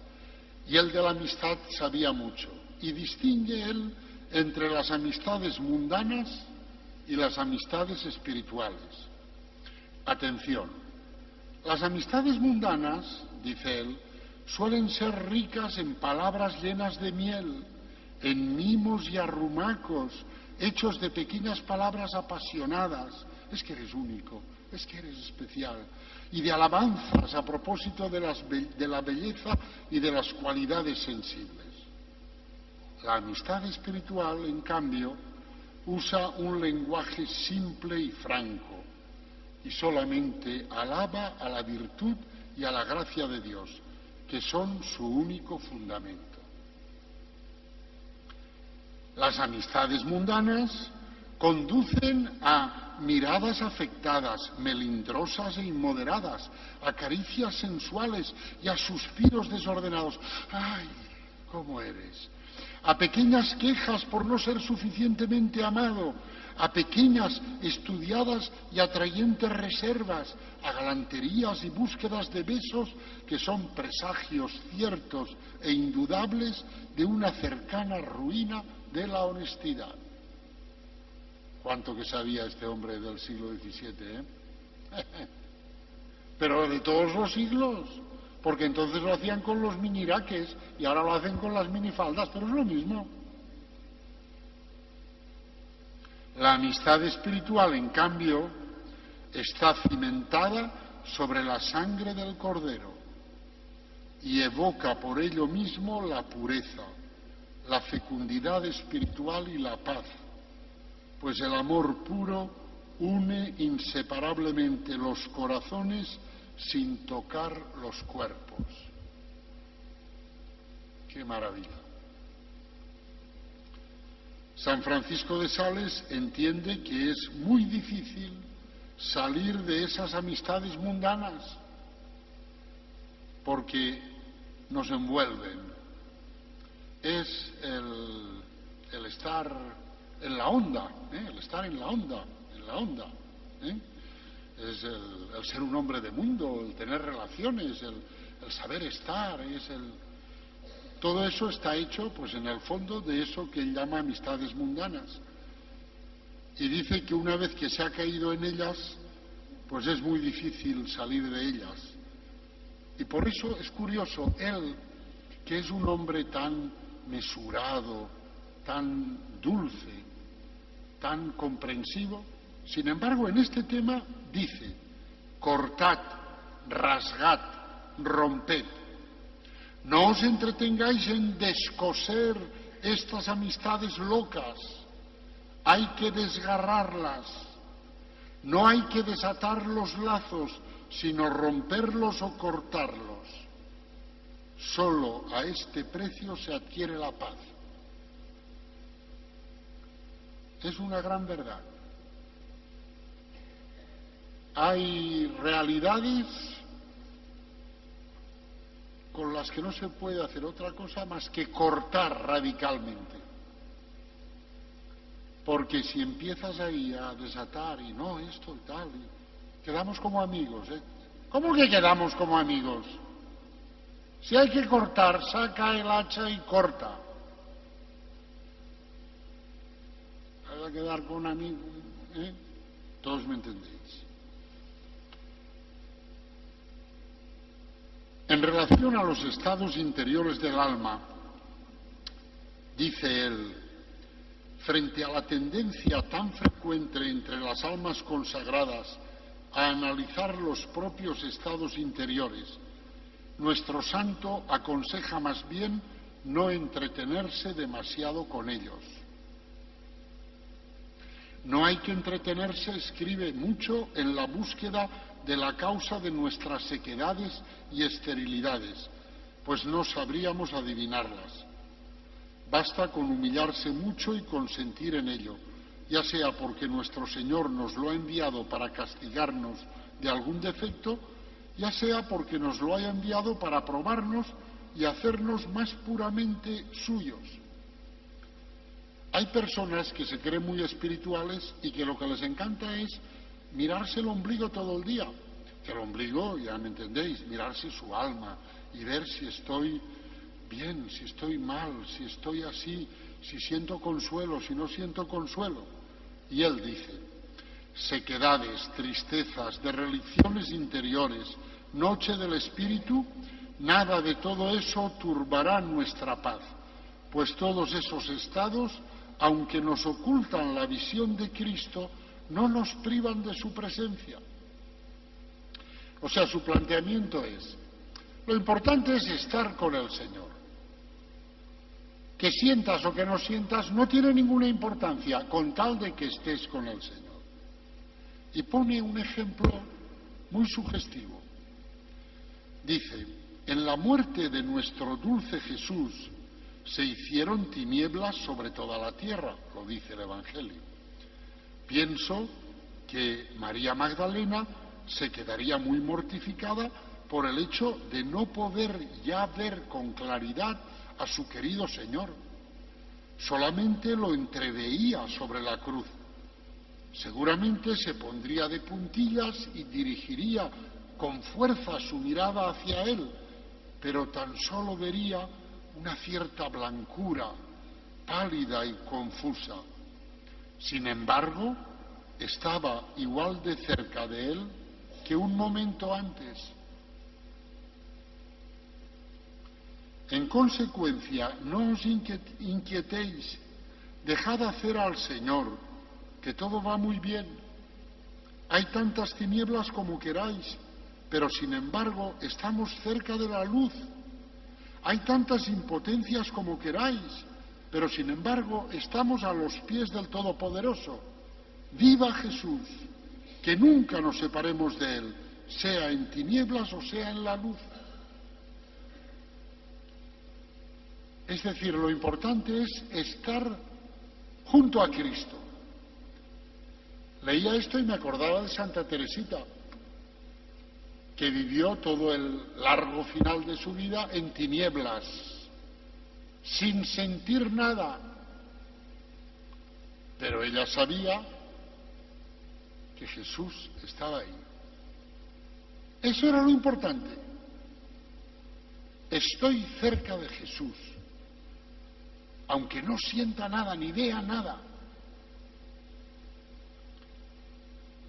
y él de la amistad sabía mucho, y distingue él entre las amistades mundanas y las amistades espirituales. Atención, las amistades mundanas, dice él, suelen ser ricas en palabras llenas de miel, en mimos y arrumacos, hechos de pequeñas palabras apasionadas. Es que eres único, es que eres especial. Y de alabanzas a propósito de la belleza y de las cualidades sensibles. La amistad espiritual, en cambio, usa un lenguaje simple y franco y solamente alaba a la virtud y a la gracia de Dios, que son su único fundamento. Las amistades mundanas conducen a miradas afectadas, melindrosas e inmoderadas, a caricias sensuales y a suspiros desordenados. ¡Ay, cómo eres! A pequeñas quejas por no ser suficientemente amado, a pequeñas, estudiadas y atrayentes reservas, a galanterías y búsquedas de besos que son presagios ciertos e indudables de una cercana ruina de la honestidad. ¿Cuánto que sabía este hombre del siglo XVII, Pero de todos los siglos, porque entonces lo hacían con los miniraques y ahora lo hacen con las minifaldas, pero es lo mismo. La amistad espiritual, en cambio, está cimentada sobre la sangre del Cordero y evoca por ello mismo la pureza, la fecundidad espiritual y la paz, pues el amor puro une inseparablemente los corazones sin tocar los cuerpos. ¡Qué maravilla! San Francisco de Sales entiende que es muy difícil salir de esas amistades mundanas porque nos envuelven. Es el estar en la onda, el estar en la onda. Es el ser un hombre de mundo, el tener relaciones, el saber estar, todo eso está hecho, pues en el fondo, de eso que él llama amistades mundanas. Y dice que una vez que se ha caído en ellas, pues es muy difícil salir de ellas. Y por eso es curioso, él, que es un hombre tan mesurado, tan dulce, tan comprensivo, sin embargo, en este tema dice: cortad, rasgad, romped. No os entretengáis en descoser estas amistades locas. Hay que desgarrarlas. No hay que desatar los lazos, sino romperlos o cortarlos. Solo a este precio se adquiere la paz. Es una gran verdad. Hay realidades con las que no se puede hacer otra cosa más que cortar radicalmente. Porque si empiezas ahí a desatar y no, esto y tal, quedamos como amigos, ¿eh? ¿Cómo que quedamos como amigos? Si hay que cortar, saca el hacha y corta. Hay que quedar con amigos, ¿eh? Todos me entendéis. En relación a los estados interiores del alma, dice él, frente a la tendencia tan frecuente entre las almas consagradas a analizar los propios estados interiores, nuestro santo aconseja más bien no entretenerse demasiado con ellos. No hay que entretenerse, escribe, mucho en la búsqueda de la causa de nuestras sequedades y esterilidades, pues no sabríamos adivinarlas. Basta con humillarse mucho y consentir en ello, ya sea porque nuestro Señor nos lo ha enviado para castigarnos de algún defecto, ya sea porque nos lo haya enviado para probarnos y hacernos más puramente suyos. Hay personas que se creen muy espirituales y que lo que les encanta es mirarse el ombligo todo el día. Que el ombligo, ya me entendéis, mirarse su alma y ver si estoy bien, si estoy mal, si estoy así, si siento consuelo, si no siento consuelo. Y él dice: sequedades, tristezas, dereliciones interiores, noche del espíritu, nada de todo eso turbará nuestra paz, pues todos esos estados, aunque nos ocultan la visión de Cristo, no nos privan de su presencia. O sea, su planteamiento es: lo importante es estar con el Señor. Que sientas o que no sientas no tiene ninguna importancia, con tal de que estés con el Señor. Y pone un ejemplo muy sugestivo. Dice: en la muerte de nuestro dulce Jesús se hicieron tinieblas sobre toda la tierra, lo dice el Evangelio. Pienso que María Magdalena se quedaría muy mortificada por el hecho de no poder ya ver con claridad a su querido Señor. Solamente lo entreveía sobre la cruz. Seguramente se pondría de puntillas y dirigiría con fuerza su mirada hacia él, pero tan solo vería una cierta blancura, pálida y confusa. Sin embargo, estaba igual de cerca de él que un momento antes. En consecuencia, no os inquietéis, dejad hacer al Señor, que todo va muy bien. Hay tantas tinieblas como queráis, pero sin embargo estamos cerca de la luz. Hay tantas impotencias como queráis, pero sin embargo estamos a los pies del Todopoderoso. Viva Jesús, que nunca nos separemos de Él, sea en tinieblas o sea en la luz. Es decir, lo importante es estar junto a Cristo. Leía esto y me acordaba de Santa Teresita, que vivió todo el largo final de su vida en tinieblas, sin sentir nada. Pero ella sabía que Jesús estaba ahí. Eso era lo importante. Estoy cerca de Jesús, aunque no sienta nada ni vea nada.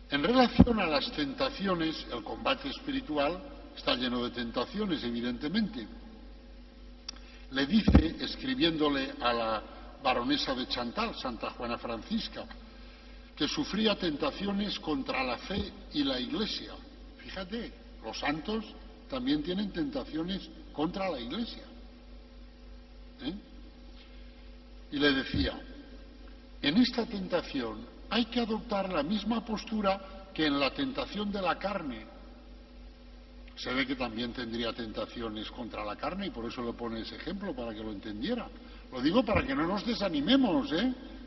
En relación a las tentaciones, el combate espiritual está lleno de tentaciones, evidentemente. Le dice, escribiéndole a la baronesa de Chantal, Santa Juana Francisca, que sufría tentaciones contra la fe y la Iglesia. Fíjate, los santos también tienen tentaciones contra la Iglesia. Y le decía, en esta tentación hay que adoptar la misma postura que en la tentación de la carne. Se ve que también tendría tentaciones contra la carne y por eso le pone ese ejemplo, para que lo entendiera. Lo digo para que no nos desanimemos,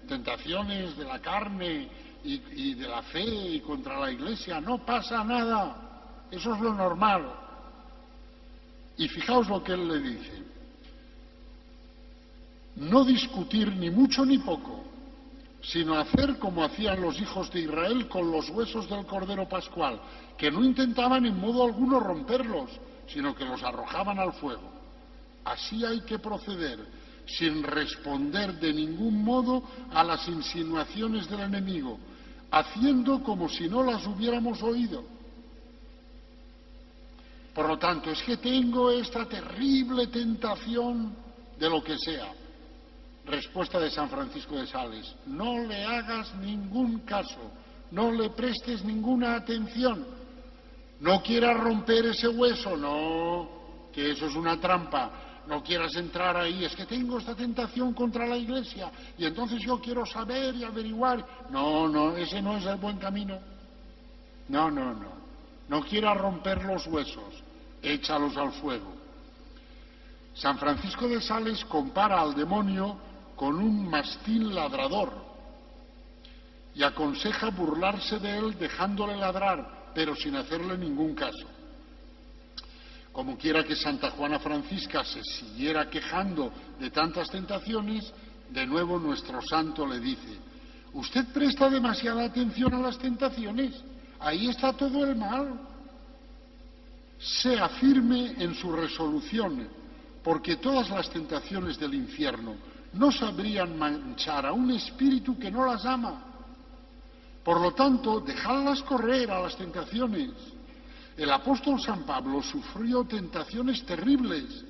tentaciones de la carne y de la fe y contra la Iglesia. No pasa nada, eso es lo normal. Y fijaos lo que él le dice. No discutir ni mucho ni poco, sino hacer como hacían los hijos de Israel con los huesos del Cordero Pascual, que no intentaban en modo alguno romperlos, sino que los arrojaban al fuego. Así hay que proceder, sin responder de ningún modo a las insinuaciones del enemigo, haciendo como si no las hubiéramos oído. Por lo tanto, es que tengo esta terrible tentación de lo que sea. Respuesta de San Francisco de Sales: no le hagas ningún caso, no le prestes ninguna atención, no quieras romper ese hueso, no, que eso es una trampa, no quieras entrar ahí, es que tengo esta tentación contra la Iglesia y entonces yo quiero saber y averiguar. No, ese no es el buen camino. No quieras romper los huesos, échalos al fuego. San Francisco de Sales compara al demonio con un mastín ladrador y aconseja burlarse de él dejándole ladrar, pero sin hacerle ningún caso. Como quiera que Santa Juana Francisca se siguiera quejando de tantas tentaciones, de nuevo nuestro santo le dice: usted presta demasiada atención a las tentaciones, ahí está todo el mal. Sea firme en su resolución, porque todas las tentaciones del infierno no sabrían manchar a un espíritu que no las ama. Por lo tanto, dejadlas correr a las tentaciones. El apóstol San Pablo sufrió tentaciones terribles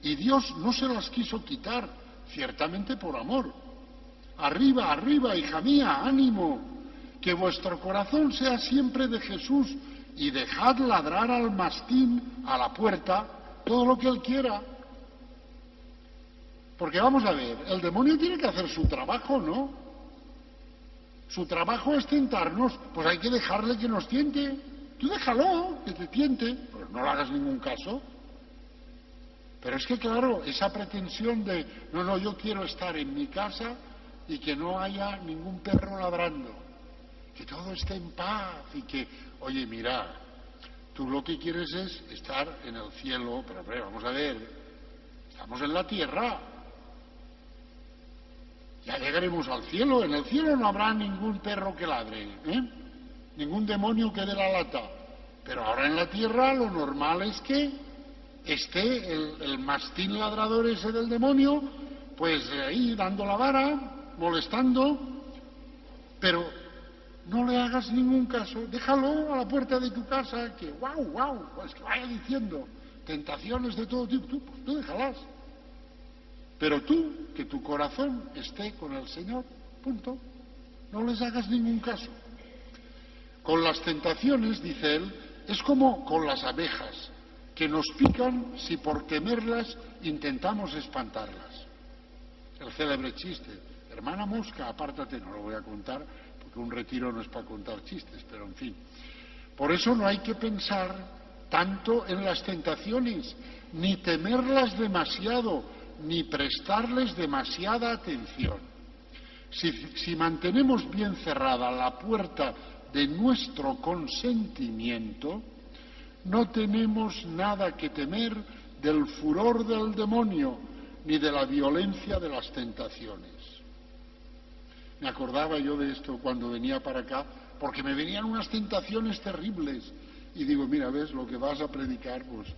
y Dios no se las quiso quitar, ciertamente por amor. Arriba, arriba, hija mía, ánimo, que vuestro corazón sea siempre de Jesús y dejad ladrar al mastín a la puerta todo lo que él quiera. Porque vamos a ver, el demonio tiene que hacer su trabajo, ¿no? Su trabajo es tentarnos, pues hay que dejarle que nos tiente. Tú déjalo, que te tiente, pero no le hagas ningún caso. Pero es que claro, esa pretensión de, no, yo quiero estar en mi casa y que no haya ningún perro ladrando, que todo esté en paz y que, oye, mira, tú lo que quieres es estar en el cielo, pero vamos a ver, estamos en la tierra. Ya llegaremos al cielo. En el cielo no habrá ningún perro que ladre, ningún demonio que dé la lata. Pero ahora en la tierra lo normal es que esté el mastín ladrador ese del demonio, pues ahí dando la vara, molestando. Pero no le hagas ningún caso. Déjalo a la puerta de tu casa, que guau, pues que vaya diciendo tentaciones de todo tipo. Tú déjalas. Pero tú, que tu corazón esté con el Señor, punto. No les hagas ningún caso. Con las tentaciones, dice él, es como con las abejas, que nos pican si por temerlas intentamos espantarlas. El célebre chiste: hermana mosca, apártate. No lo voy a contar, que un retiro no es para contar chistes, pero en fin. Por eso no hay que pensar tanto en las tentaciones, ni temerlas demasiado, ni prestarles demasiada atención. Si mantenemos bien cerrada la puerta de nuestro consentimiento, no tenemos nada que temer del furor del demonio, ni de la violencia de las tentaciones. Me acordaba yo de esto cuando venía para acá, porque me venían unas tentaciones terribles. Y digo, mira, ves, lo que vas a predicar, pues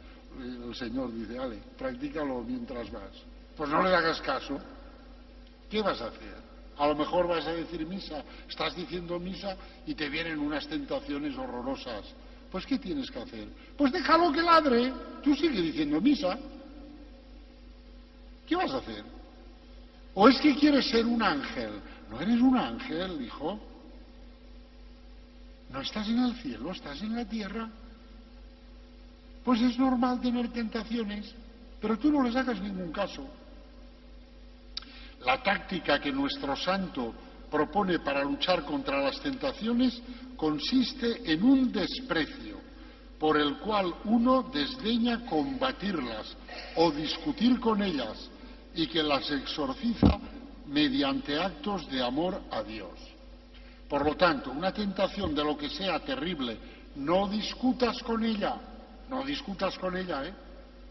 el Señor dice, vale, practícalo mientras vas. Pues no le hagas caso. ¿Qué vas a hacer? A lo mejor vas a decir misa, estás diciendo misa y te vienen unas tentaciones horrorosas. Pues ¿qué tienes que hacer? Pues déjalo que ladre, tú sigue diciendo misa. ¿Qué vas a hacer? ¿O es que quieres ser un ángel? No eres un ángel, hijo. No estás en el cielo, estás en la tierra. Pues es normal tener tentaciones, pero tú no les hagas ningún caso. La táctica que nuestro santo propone para luchar contra las tentaciones consiste en un desprecio por el cual uno desdeña combatirlas o discutir con ellas y que las exorciza mediante actos de amor a Dios. Por lo tanto, una tentación de lo que sea terrible, no discutas con ella, no discutas con ella, ¿eh?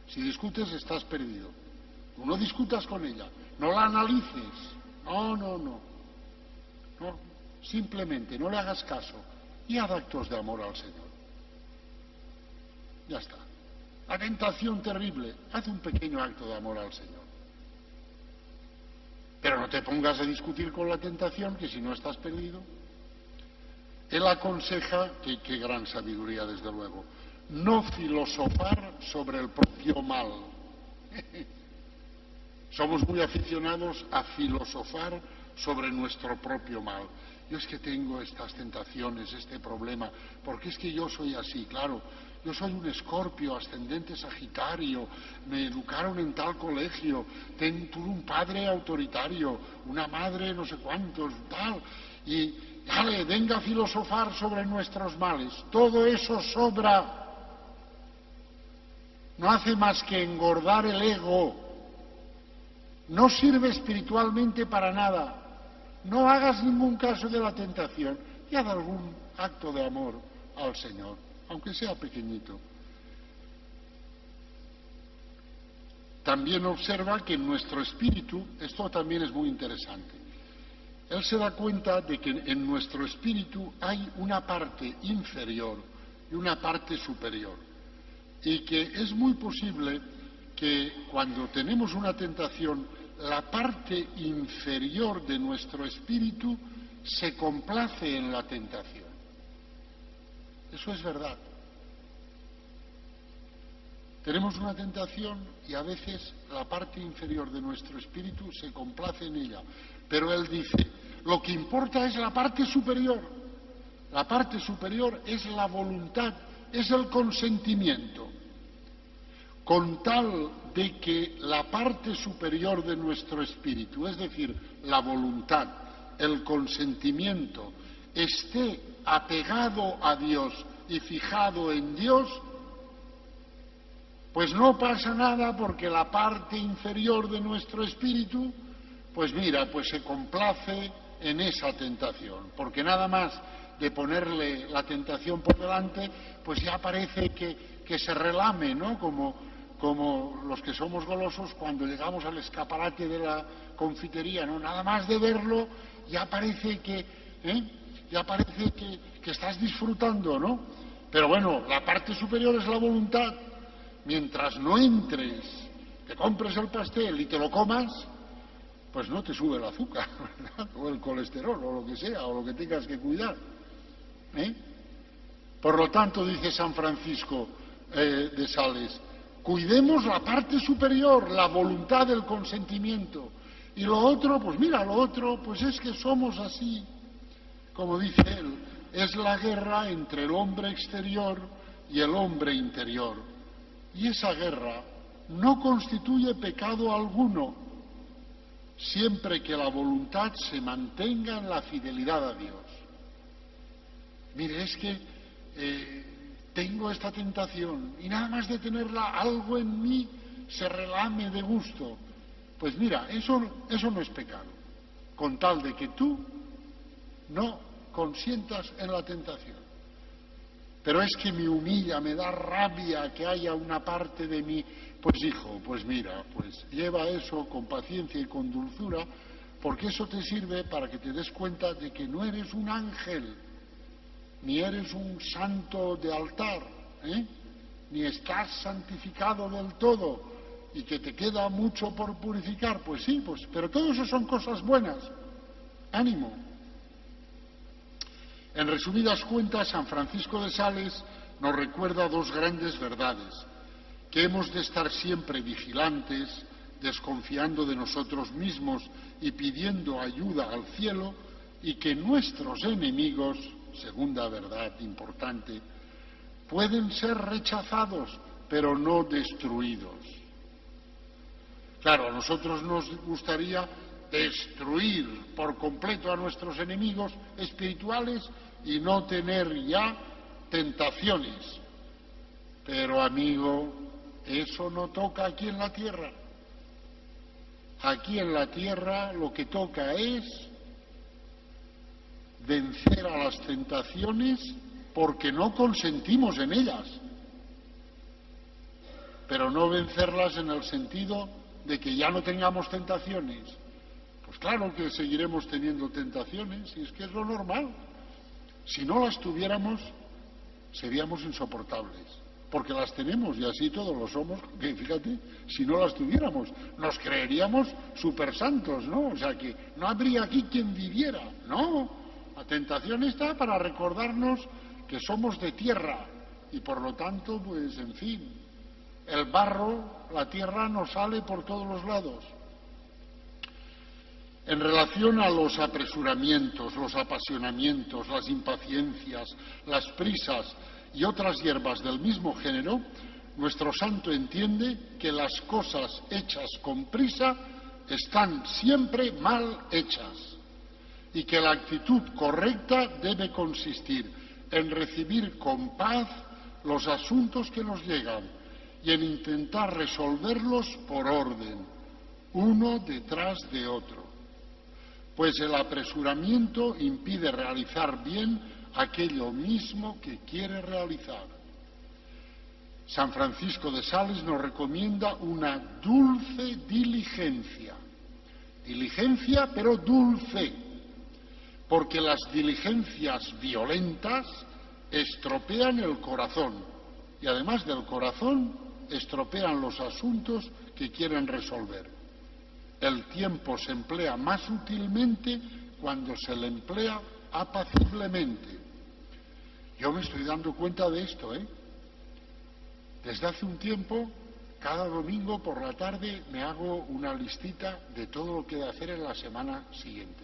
Si discutes estás perdido. Tú no discutas con ella, no la analices, no, simplemente no le hagas caso y haz actos de amor al Señor. Ya está. La tentación terrible, haz un pequeño acto de amor al Señor. Pero no te pongas a discutir con la tentación, que si no estás perdido. Él aconseja, qué gran sabiduría desde luego, no filosofar sobre el propio mal. Somos muy aficionados a filosofar sobre nuestro propio mal. Yo es que tengo estas tentaciones, este problema, porque es que yo soy así, claro. Yo soy un Escorpio, ascendente Sagitario, me educaron en tal colegio, tuve un padre autoritario, una madre no sé cuántos, tal, y dale, venga a filosofar sobre nuestros males. Todo eso sobra. No hace más que engordar el ego. No sirve espiritualmente para nada. No hagas ningún caso de la tentación y haz algún acto de amor al Señor, aunque sea pequeñito. También observa que en nuestro espíritu, esto también es muy interesante, él se da cuenta de que en nuestro espíritu hay una parte inferior y una parte superior, y que es muy posible que cuando tenemos una tentación, la parte inferior de nuestro espíritu se complace en la tentación. Eso es verdad. Tenemos una tentación y a veces la parte inferior de nuestro espíritu se complace en ella. Pero él dice, lo que importa es la parte superior. La parte superior es la voluntad, es el consentimiento. Con tal de que la parte superior de nuestro espíritu, es decir, la voluntad, el consentimiento, esté apegado a Dios y fijado en Dios, pues no pasa nada porque la parte inferior de nuestro espíritu, pues mira, pues se complace en esa tentación, porque nada más de ponerle la tentación por delante, pues ya parece que se relame, ¿no? Como los que somos golosos cuando llegamos al escaparate de la confitería, ¿no? Nada más de verlo ya parece que estás disfrutando, ¿no? Pero bueno, la parte superior es la voluntad. Mientras no entres, te compres el pastel y te lo comas, pues no te sube el azúcar, ¿verdad? O el colesterol, o lo que sea, o lo que tengas que cuidar. Por lo tanto, dice San Francisco de Sales, cuidemos la parte superior, la voluntad del consentimiento. Y lo otro, pues mira, lo otro, pues es que somos así. Como dice él, es la guerra entre el hombre exterior y el hombre interior. Y esa guerra no constituye pecado alguno, siempre que la voluntad se mantenga en la fidelidad a Dios. mire, es que tengo esta tentación y nada más de tenerla, algo en mí se relame de gusto. Pues mira, eso no es pecado, con tal de que tú no consientas en la tentación. Pero es que me humilla, me da rabia que haya una parte de mí. Pues hijo, pues mira, pues lleva eso con paciencia y con dulzura, porque eso te sirve para que te des cuenta de que no eres un ángel, ni eres un santo de altar, ni estás santificado del todo, y que te queda mucho por purificar. Pues sí, pues, pero todo eso son cosas buenas. Ánimo. En resumidas cuentas, San Francisco de Sales nos recuerda dos grandes verdades: que hemos de estar siempre vigilantes, desconfiando de nosotros mismos y pidiendo ayuda al cielo, y que nuestros enemigos, segunda verdad importante, pueden ser rechazados, pero no destruidos. Claro, a nosotros nos gustaría destruir por completo a nuestros enemigos espirituales y no tener ya tentaciones. Pero, amigo, eso no toca aquí en la tierra. Aquí en la tierra lo que toca es vencer a las tentaciones porque no consentimos en ellas, pero no vencerlas en el sentido de que ya no tengamos tentaciones. Pues claro que seguiremos teniendo tentaciones, y es que es lo normal. Si no las tuviéramos, seríamos insoportables, porque las tenemos y así todos lo somos. Que fíjate, si no las tuviéramos, nos creeríamos supersantos, ¿no? O sea que no habría aquí quien viviera, ¿no? La tentación está para recordarnos que somos de tierra y por lo tanto, pues en fin, el barro, la tierra nos sale por todos los lados. En relación a los apresuramientos, los apasionamientos, las impaciencias, las prisas y otras hierbas del mismo género, nuestro santo entiende que las cosas hechas con prisa están siempre mal hechas y que la actitud correcta debe consistir en recibir con paz los asuntos que nos llegan y en intentar resolverlos por orden, uno detrás de otro, pues el apresuramiento impide realizar bien aquello mismo que quiere realizar. San Francisco de Sales nos recomienda una dulce diligencia, pero dulce, porque las diligencias violentas estropean el corazón y además del corazón estropean los asuntos que quieren resolver. El tiempo se emplea más útilmente cuando se le emplea apaciblemente. Yo me estoy dando cuenta de esto, Desde hace un tiempo, cada domingo por la tarde me hago una listita de todo lo que he de hacer en la semana siguiente.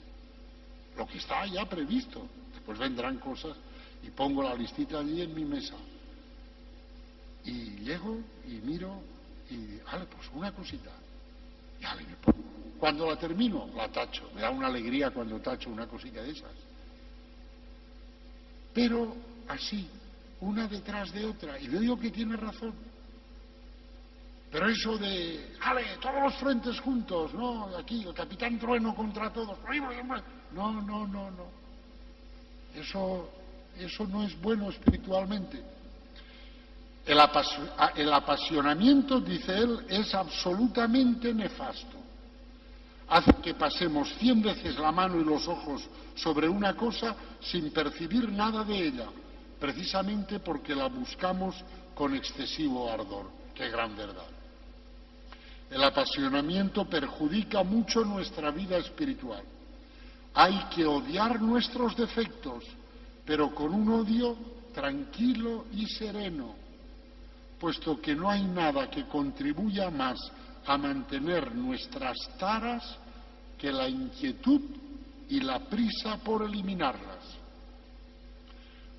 Lo que está ya previsto. Después vendrán cosas y pongo la listita allí en mi mesa. Y llego y miro y, pues una cosita. Ya me pongo. Cuando la termino, la tacho. Me da una alegría cuando tacho una cosita de esas. Pero así, una detrás de otra. Y veo que tiene razón. Pero eso de, todos los frentes juntos, ¿no? Aquí, el capitán Trueno contra todos. No. Eso no es bueno espiritualmente. El apasionamiento, dice él, es absolutamente nefasto. Hace que pasemos 100 veces la mano y los ojos sobre una cosa sin percibir nada de ella, precisamente porque la buscamos con excesivo ardor. ¡Qué gran verdad! El apasionamiento perjudica mucho nuestra vida espiritual. Hay que odiar nuestros defectos, pero con un odio tranquilo y sereno, puesto que no hay nada que contribuya más a mantener nuestras taras que la inquietud y la prisa por eliminarlas.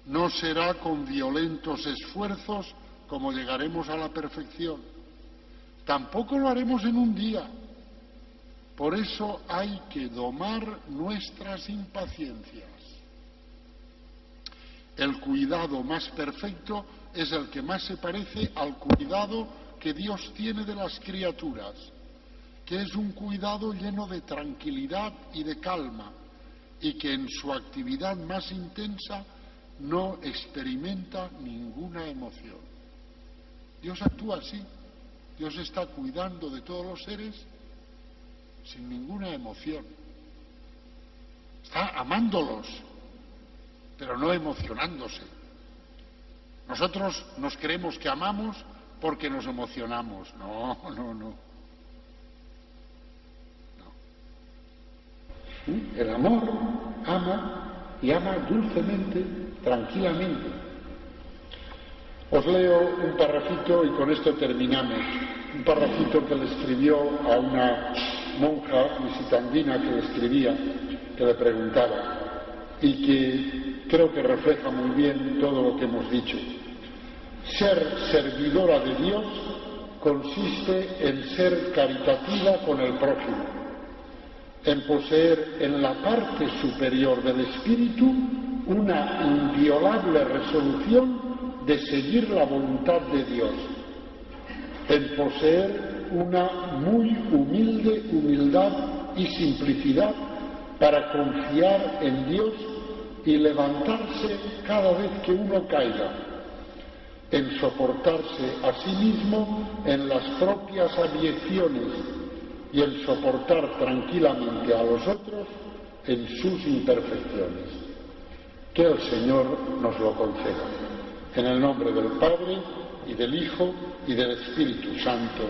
No será con violentos esfuerzos como llegaremos a la perfección. Tampoco lo haremos en un día. Por eso hay que domar nuestras impaciencias. El cuidado más perfecto es el que más se parece al cuidado que Dios tiene de las criaturas, que es un cuidado lleno de tranquilidad y de calma, y que en su actividad más intensa no experimenta ninguna emoción. Dios actúa así. Dios está cuidando de todos los seres sin ninguna emoción. Está amándolos, pero no emocionándose. Nosotros nos creemos que amamos porque nos emocionamos. No. El amor ama y ama dulcemente, tranquilamente. Os leo un parrafito y con esto terminamos. Un parrafito que le escribió a una monja visitandina que le escribía, que le preguntaba, y que creo que refleja muy bien todo lo que hemos dicho. Ser servidora de Dios consiste en ser caritativa con el prójimo, en poseer en la parte superior del espíritu una inviolable resolución de seguir la voluntad de Dios, en poseer una muy humilde humildad y simplicidad para confiar en Dios y levantarse cada vez que uno caiga, en soportarse a sí mismo en las propias abyecciones y en soportar tranquilamente a los otros en sus imperfecciones. Que el Señor nos lo conceda. En el nombre del Padre, y del Hijo, y del Espíritu Santo.